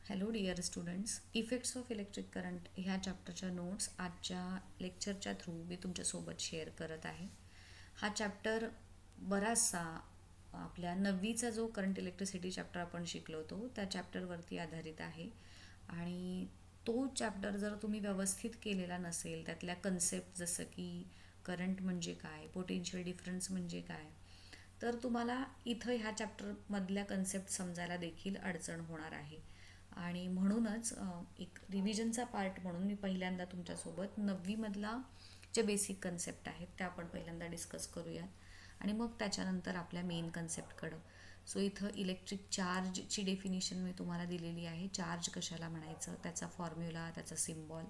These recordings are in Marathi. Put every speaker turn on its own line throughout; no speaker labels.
Hello dear students, effects of electric current ह्या चॅप्टरच्या नोट्स आजच्या लेक्चरच्या थ्रू मी तुमच्यासोबत शेअर करत आहे. हा चॅप्टर बराचसा आपल्या 9वीचा जो करंट इलेक्ट्रिसिटी चॅप्टर आपण शिकलो होतो त्या चॅप्टरवरती आधारित आहे. आणि तो चॅप्टर जर तुम्ही व्यवस्थित केलेला नसेल, त्यातल्या कन्सेप्ट जसं की करंट म्हणजे काय, पोटेन्शियल डिफरन्स म्हणजे काय, तर तुम्हाला इथं ह्या चॅप्टरमधल्या कन्सेप्ट समजायला देखील अडचण होणार आहे. आणि म्हणूनच एक रिव्हिजनचा पार्ट म्हणून मी पहिल्यांदा तुमच्यासोबत 9वीमधला जे बेसिक कन्सेप्ट आहेत त्या आपण पहिल्यांदा डिस्कस करूयात आणि मग त्याच्यानंतर आपल्या मेन कन्सेप्टकडं. सो इथं इलेक्ट्रिक चार्जची डेफिनिशन मी तुम्हाला दिलेली आहे. चार्ज कशाला म्हणायचं, त्याचा फॉर्म्युला, त्याचा सिम्बॉल,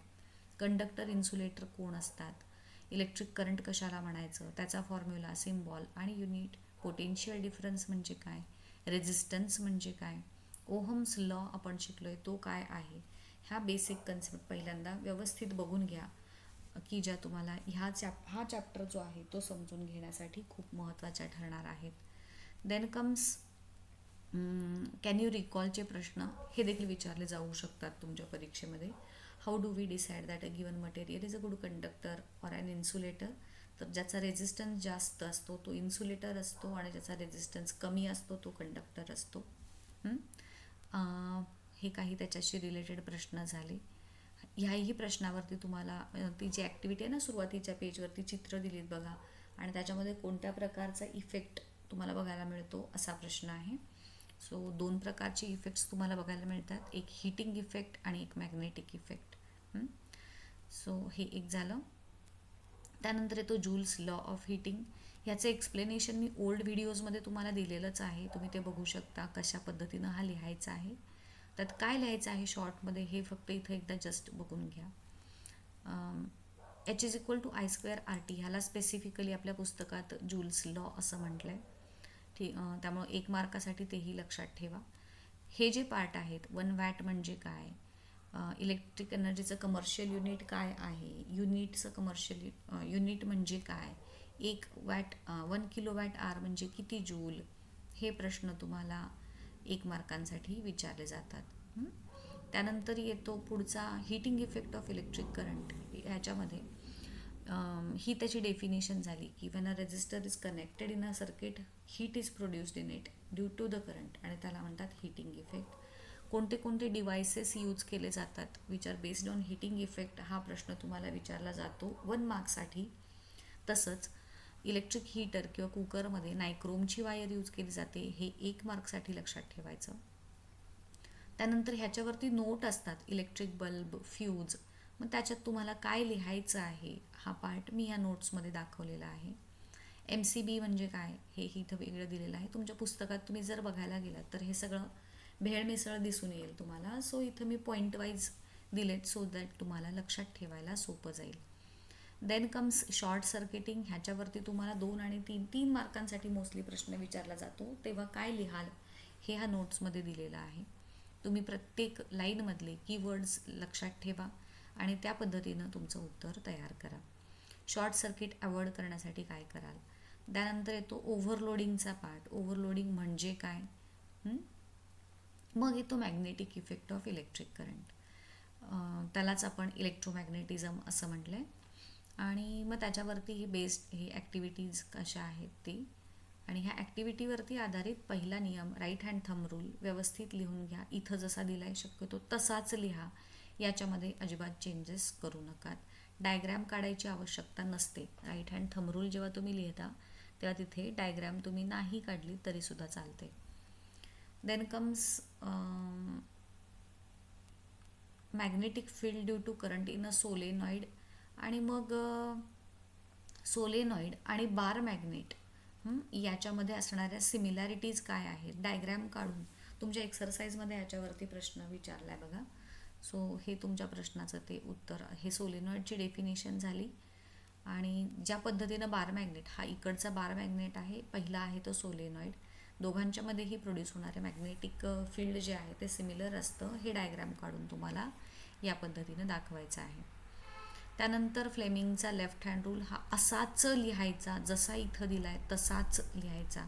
कंडक्टर इन्सुलेटर कोण असतात, इलेक्ट्रिक करंट कशाला म्हणायचं, त्याचा फॉर्म्युला, सिम्बॉल आणि युनिट, पोटेन्शियल डिफरन्स म्हणजे काय, रेझिस्टन्स म्हणजे काय, ओहम्स लॉ आपण शिकलो आहे तो काय आहे. ह्या बेसिक कन्सेप्ट पहिल्यांदा व्यवस्थित बघून घ्या की ज्या तुम्हाला हा चॅप्टर जो आहे तो समजून घेण्यासाठी खूप महत्त्वाच्या ठरणार आहेत. देन कम्स कॅन यू रिकॉलचे प्रश्न हे देखील विचारले जाऊ शकतात तुमच्या परीक्षेमध्ये. How do we decide that a given material is a good conductor or an insulator. तर ज्याचा रेझिस्टन्स जास्त असतो तो इन्सुलेटर असतो आणि ज्याचा रेझिस्टन्स कमी असतो तो कंडक्टर असतो. हे काही त्याच्याशी रिलेटेड प्रश्न झाले. ह्याही प्रश्नावरती तुम्हाला ती जी ॲक्टिव्हिटी आहे ना, सुरुवातीच्या पेजवरती चित्र दिलीत बघा आणि त्याच्यामध्ये कोणत्या प्रकारचा इफेक्ट तुम्हाला बघायला मिळतो असा प्रश्न आहे. सो 2 प्रकारचे इफेक्ट्स तुम्हाला बघायला मिळतात, एक हीटिंग इफेक्ट आणि एक मॅग्नेटिक इफेक्ट. सो हे एक झालं. त्यानंतर येतो जूल्स लॉ ऑफ हीटिंग. ह्याचं एक्सप्लेनेशन मी ओल्ड व्हिडिओजमध्ये तुम्हाला दिलेलंच आहे, तुम्ही ते बघू शकता कशा पद्धतीनं हा लिहायचा आहे. त्यात काय लिहायचं आहे शॉर्टमध्ये हे फक्त इथं एकदा जस्ट बघून घ्या. H is equal to I square R T, ह्याला स्पेसिफिकली आपल्या पुस्तकात जूल्स लॉ असं म्हटलं आहे. त्यामुळं 1 मार्कासाठी तेही लक्षात ठेवा. हे जे पार्ट आहेत, 1 वॅट म्हणजे काय, इलेक्ट्रिक एनर्जीचं कमर्शियल युनिट काय आहे, युनिटचं कमर्शियल युनिट म्हणजे काय, 1 किलो वॅट आर म्हणजे किती जूल, हे प्रश्न तुम्हाला 1 मार्कांसाठी विचारले जातात. त्यानंतर येतो पुढचा heating effect of electric current. ह्याच्यामध्ये ही त्याची डेफिनेशन झाली की when a resistor is connected in a circuit heat is produced in it due to the current, आणि त्याला म्हणतात हीटिंग इफेक्ट. कोणते कोणते डिव्हायसेस यूज केले जातात which are based on heating effect, हा प्रश्न तुम्हाला विचारला जातो 1 मार्क्ससाठी. तसंच इलेक्ट्रिक हीटर किंवा कुकरमध्ये नायक्रोमची वायर यूज केली जाते, हे 1 मार्कसाठी लक्षात ठेवायचं. त्यानंतर ह्याच्यावरती नोट असतात, इलेक्ट्रिक बल्ब, फ्यूज. मग त्याच्यात तुम्हाला काय लिहायचं आहे हा पार्ट मी या नोट्समध्ये दाखवलेला आहे. MCB म्हणजे काय हेही इथं वेगळं दिलेलं आहे. तुमच्या पुस्तकात तुम्ही जर बघायला गेलात तर हे सगळं भेळमिसळ दिसून येईल तुम्हाला. सो इथं मी पॉईंट वाईज दिलेत सो दॅट तुम्हाला लक्षात ठेवायला सोपं जाईल. Then comes short circuiting. ह्याच्यावरती तुम्हाला 2 आणि 3 मार्कांसाठी मोस्टली प्रश्न विचारला जातो, तेव्हा काय लिहाल हे ह्या नोट्समध्ये दिलेलं आहे. तुम्ही प्रत्येक लाईनमधले कीवर्ड्स लक्षात ठेवा आणि त्या पद्धतीनं तुमचं उत्तर तयार करा. शॉर्ट सर्किट अवॉइड करण्यासाठी काय कराल. त्यानंतर येतो ओव्हरलोडिंगचा पार्ट. ओव्हरलोडिंग म्हणजे काय. मग येतो magnetic effect of electric current. त्यालाच आपण इलेक्ट्रोमॅग्नेटिझम असं म्हटलं आहे. आणि मग त्याच्यावरती हे बेस्ड हे ॲक्टिव्हिटीज कशा आहेत ते, आणि ह्या ॲक्टिव्हिटीवरती आधारित पहिला नियम राईट हँड थंब रूल व्यवस्थित लिहून घ्या. इथं जसा दिला आहे शक्यतो तसाच लिहा, याच्यामध्ये अजिबात चेंजेस करू नकात. डायग्रॅम काढायची आवश्यकता नसते. राईट हँड थंब रूल जेव्हा तुम्ही लिहिता तेव्हा तिथे डायग्रॅम तुम्ही नाही काढली तरीसुद्धा चालते. Then comes magnetic field due to current in a solenoid. आणि मग सोलेनॉइड आणि बार मॅग्नेट याच्यामध्ये असणाऱ्या सिमिलॅरिटीज काय आहेत, डायग्रॅम काढून तुमच्या एक्सरसाइजमध्ये याच्यावरती प्रश्न विचारला आहे बघा. सो हे तुमच्या प्रश्नाचं ते उत्तर. हे सोलेनॉइडची डेफिनेशन झाली. आणि ज्या पद्धतीनं बार मॅग्नेट, हा इकडचा बार मॅग्नेट आहे, पहिला आहे तो सोलेनॉइड, दोघांच्यामध्येही प्रोड्यूस होणारे मॅग्नेटिक फील्ड जे आहे ते सिमिलर असतं. हे डायग्रॅम काढून तुम्हाला या पद्धतीनं दाखवायचं आहे. त्यानंतर फ्लेमिंगचा लेफ्ट हँड रूल, हा असाच लिहायचा, जसा इथं दिला आहे तसाच लिहायचा,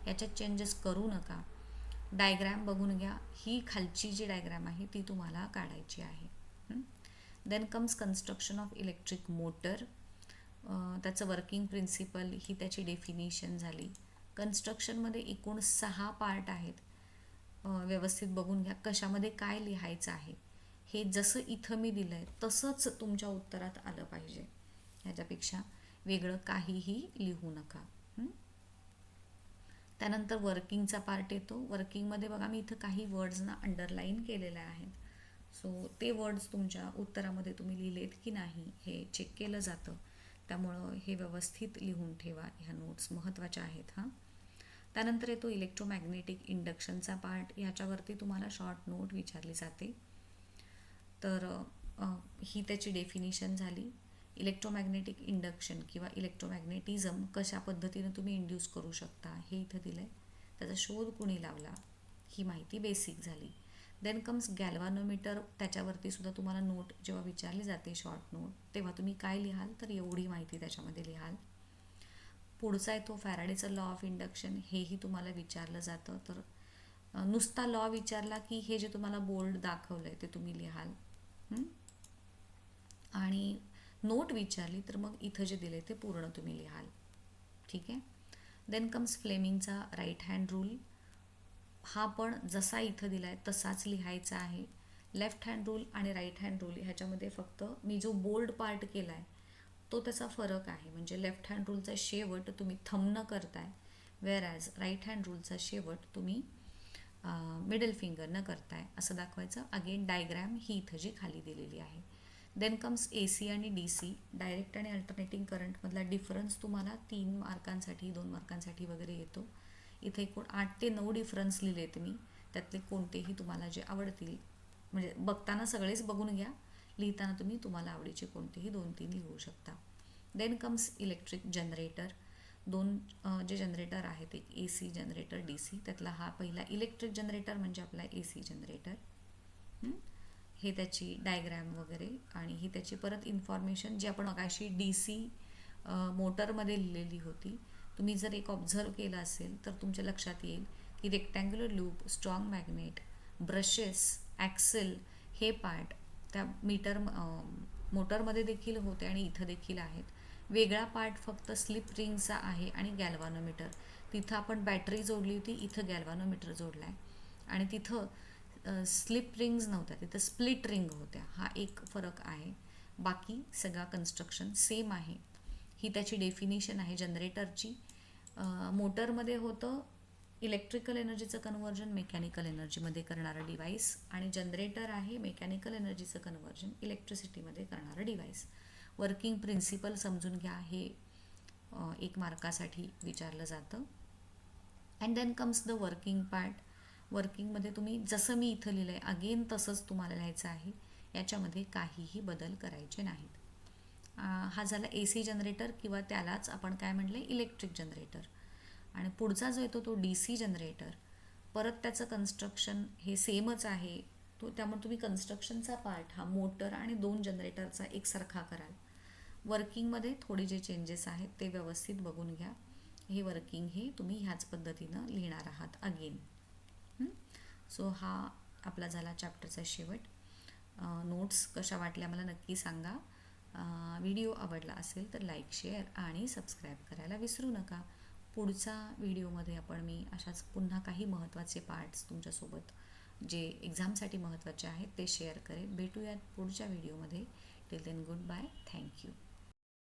याच्यात चेंजेस करू नका. डायग्रॅम बघून घ्या. ही खालची जी डायग्रॅम आहे ती तुम्हाला काढायची आहे. Then comes construction of electric motor. त्याचं वर्किंग प्रिन्सिपल ही त्याची डेफिनेशन झाली. कन्स्ट्रक्शनमध्ये एकूण 6 पार्ट आहेत. व्यवस्थित बघून घ्या कशामध्ये काय लिहायचं आहे. हे जसं इथं मी दिलं आहे तसंच तुमच्या उत्तरात आलं पाहिजे. ह्याच्यापेक्षा वेगळं काहीही लिहू नका. त्यानंतर वर्किंगचा पार्ट येतो. वर्किंगमध्ये बघा मी इथं काही वर्ड्सना अंडरलाईन केलेल्या आहेत. सो ते वर्ड्स तुमच्या उत्तरामध्ये तुम्ही लिहिलेत की नाही हे चेक केलं जातं. त्यामुळं हे व्यवस्थित लिहून ठेवा. ह्या नोट्स महत्त्वाच्या आहेत हां. त्यानंतर येतो इलेक्ट्रोमॅग्नेटिक इंडक्शनचा पार्ट. ह्याच्यावरती तुम्हाला शॉर्ट नोट विचारली जाते. तर ही त्याची डेफिनेशन झाली. इलेक्ट्रोमॅग्नेटिक इंडक्शन किंवा इलेक्ट्रोमॅग्नेटिझम कशा पद्धतीनं तुम्ही इंड्यूस करू शकता हे इथं दिलं आहे. त्याचा शोध कुणी लावला ही माहिती बेसिक झाली. Then comes galvanometer. त्याच्यावरती सुद्धा तुम्हाला नोट जेव्हा विचारली जाते शॉर्ट नोट तेव्हा तुम्ही काय लिहाल तर एवढी माहिती त्याच्यामध्ये लिहाल. पुढचा आहे तो फॅराडेचा लॉ ऑफ इंडक्शन. हेही तुम्हाला विचारलं जातं. तर नुसता लॉ विचारला की हे जे तुम्हाला बोल्ड दाखवलं आहे ते तुम्ही लिहाल. आणि नोट विचारली तर मग इथं जे दिले ते पूर्ण तुम्ही लिहाल. ठीक आहे. देन कम्स फ्लेमिंगचा राईट हँड रूल. हा पण जसा इथं दिला आहे तसाच लिहायचा आहे. लेफ्ट हँड रूल आणि राईट हँड रूल ह्याच्यामध्ये फक्त मी जो बोल्ड पार्ट केला आहे तो त्याचा फरक आहे. म्हणजे लेफ्ट हँड रूलचा शेवट तुम्ही थंब न करताय, वेअर ॲज राईट हँड रूलचा शेवट तुम्ही मिडल फिंगर न करताय असं दाखवायचं. अगेन डायग्रॅम ही इथं जी खाली दिलेली आहे. देन कम्स AC आणि DC. डायरेक्ट आणि अल्टरनेटिंग करंटमधला डिफरन्स तुम्हाला 3 मार्कांसाठी 2 मार्कांसाठी वगैरे येतो. इथे एकूण 8 ते 9 डिफरन्स लिहिलेत मी. त्यातले कोणतेही तुम्हाला जे आवडतील म्हणजे बघताना सगळेच बघून घ्या. लिहिताना तुम्हाला आवडीचे कोणतेही 2-3 लिहू शकता. Then comes electric generator. 2 जे जनरेटर आहेत एक AC जनरेटर DC. त्यातला हा पहिला इलेक्ट्रिक जनरेटर म्हणजे आपला AC जनरेटर. हे त्याची डायग्रॅम वगैरे आणि ही त्याची परत इन्फॉर्मेशन जी आपण मगाशी DC मोटरमध्ये लिहिलेली होती. तुम्ही जर एक ऑब्झर्व केलं असेल तर तुमच्या लक्षात येईल की rectangular loop, strong magnet, brushes, axle हे पार्ट त्या मोटरमध्ये देखील होते आणि इथं देखील आहेत. वेगळा पार्ट फक्त स्लिप रिंगचा आहे आणि गॅल्व्हॅनोमीटर. तिथं आपण बॅटरी जोडली होती, इथं गॅल्व्हॅनोमीटर जोडला आहे. आणि तिथं स्लिप रिंग्ज नव्हत्या, तिथं स्प्लिट रिंग होत्या. हा एक फरक आहे. बाकी सगळा कन्स्ट्रक्शन सेम आहे. ही त्याची डेफिनेशन आहे जनरेटरची. मोटरमध्ये होतं इलेक्ट्रिकल एनर्जीचं कन्व्हर्जन मेकॅनिकल एनर्जीमध्ये करणारं डिव्हाइस आणि जनरेटर आहे मेकॅनिकल एनर्जीचं कन्व्हर्जन इलेक्ट्रिसिटीमध्ये करणारं डिव्हाइस. वर्किंग प्रिन्सिपल समजून घ्या. हे 1 मार्कासाठी विचारलं जातं. And then comes the working part. वर्किंगमध्ये तुम्ही जसं मी इथं लिहिलं आहे अगेन तसंच तुम्हाला लिहायचं आहे. याच्यामध्ये काहीही बदल करायचे नाहीत. हा झाला AC जनरेटर किंवा त्यालाच आपण काय म्हटलं इलेक्ट्रिक जनरेटर. आणि पुढचा जो येतो तो DC जनरेटर. परत त्याचं कन्स्ट्रक्शन हे सेमच आहे. त्यामुळे तुम्ही कन्स्ट्रक्शनचा पार्ट हा मोटर आणि 2 जनरेटरचा एकसारखा कराल. वर्किंगमध्ये थोडे जे चेंजेस आहेत ते व्यवस्थित बघून घ्या. हे वर्किंग हे तुम्ही ह्याच पद्धतीनं लिहिणार आहात अगेन. सो हा आपला झाला चॅप्टरचा शेवट. नोट्स कशा वाटल्या मला नक्की सांगा. व्हिडिओ आवडला असेल तर लाईक, शेअर आणि सबस्क्राईब करायला विसरू नका. पुढच्या व्हिडिओमध्ये मी अशाच पुन्हा काही महत्त्वाचे पार्ट्स तुमच्यासोबत जे एक्झामसाठी महत्त्वाचे आहेत ते शेअर करेन. भेटूयात पुढच्या व्हिडिओमध्ये. Till then goodbye. Thank you.